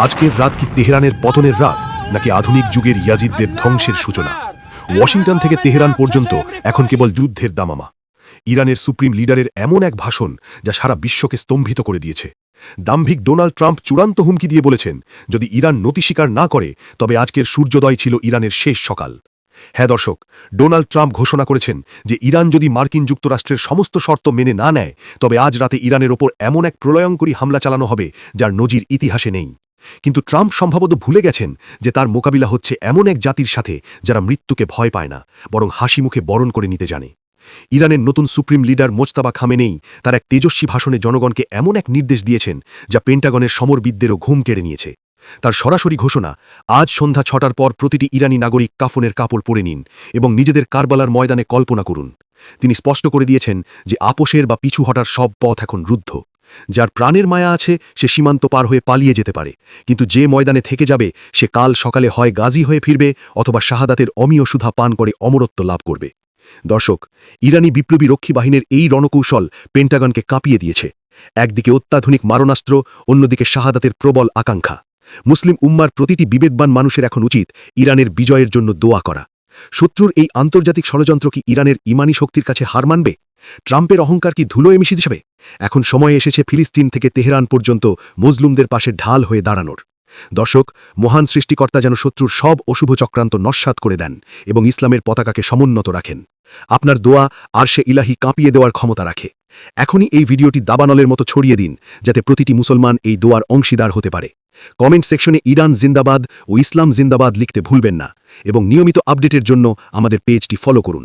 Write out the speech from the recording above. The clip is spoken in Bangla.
আজকের রাত কি তেহরানের পতনের রাত নাকি আধুনিক যুগের ইয়াজিদদের ধ্বংসের সূচনা? ওয়াশিংটন থেকে তেহরান পর্যন্ত এখন কেবল যুদ্ধের দামামা। ইরানের সুপ্রিম লিডারের এমন এক ভাষণ যা সারা বিশ্বকে স্তম্ভিত করে দিয়েছে। দাম্ভিক ডোনাল্ড ট্রাম্প চূড়ান্ত হুমকি দিয়ে বলেছেন, যদি ইরান নতি স্বীকার না করে তবে আজকের সূর্যোদয় ছিল ইরানের শেষ সকাল। হ্যাঁ দর্শক, ডোনাল্ড ট্রাম্প ঘোষণা করেছেন যে ইরান যদি মার্কিন যুক্তরাষ্ট্রের সমস্ত শর্ত মেনে না নেয় তবে আজ রাতে ইরানের ওপর এমন এক প্রলয়ঙ্করী হামলা চালানো হবে যার নজির ইতিহাসে নেই। কিন্তু ট্রাম্প সম্ভবত ভুলে গেছেন যে তার মোকাবিলা হচ্ছে এমন এক জাতির সাথে যারা মৃত্যুকে ভয় পায় না, বরং হাসি মুখে বরণ করে নিতে জানে। ইরানের নতুন সুপ্রিম লিডার মোজতাবা খামেনেই তার এক তেজস্বী ভাষণে জনগণকে এমন এক নির্দেশ দিয়েছেন যা পেন্টাগনের সমরবিদদেরও ঘুম কেড়ে নিয়েছে। তার সরাসরি ঘোষণা, আজ সন্ধ্যা ৬টার পর প্রতিটি ইরানি নাগরিক কাফনের কাপড় পরে নিন এবং নিজেদের কারবালার ময়দানে কল্পনা করুন। তিনি স্পষ্ট করে দিয়েছেন যে আপোষের বা পিছু হটার সব পথ এখন রুদ্ধ। যার প্রাণের মায়া আছে সে সীমান্ত পার হয়ে পালিয়ে যেতে পারে, কিন্তু যে ময়দানে থেকে যাবে সে কাল সকালে হয় গাজী হয়ে ফিরবে অথবা শাহাদাতের অমীয় সুধা পান করে অমরত্ব লাভ করবে। দর্শক, ইরানি বিপ্লবী রক্ষী বাহিনীর এই রণকৌশল পেন্টাগনকে কাঁপিয়ে দিয়েছে। একদিকে অত্যাধুনিক মারণাস্ত্র, অন্যদিকে শাহাদাতের প্রবল আকাঙ্ক্ষা। মুসলিম উম্মার প্রতিটি বিবেকবান মানুষের এখন উচিত ইরানের বিজয়ের জন্য দোয়া করা। শত্রুর এই আন্তর্জাতিক ষড়যন্ত্র কি ইরানের ইমানি শক্তির কাছে হার মানবে? ট্রাম্পের অহংকার কি ধুলোয় মিশে যাবে? এখন সময় এসেছে ফিলিস্তিন থেকে তেহরান পর্যন্ত মজলুমদের পাশে ঢাল হয়ে দাঁড়ানোর। দর্শক, মহান সৃষ্টিকর্তা যেন শত্রুর সব অশুভ চক্রান্ত নস্যাৎ করে দেন এবং ইসলামের পতাকাকে সমুন্নত রাখেন। আপনার দোয়া আরশে ইলাহি কাঁপিয়ে দেওয়ার ক্ষমতা রাখে। এখনই এই ভিডিওটি দাবানলের মতো ছড়িয়ে দিন যাতে প্রতিটি মুসলমান এই দোয়ার অংশীদার হতে পারে। কমেন্ট সেকশনে ইরান জিন্দাবাদ ও ইসলাম জিন্দাবাদ লিখতে ভুলবেন না এবং নিয়মিত আপডেটের জন্য আমাদের পেজটি ফলো করুন।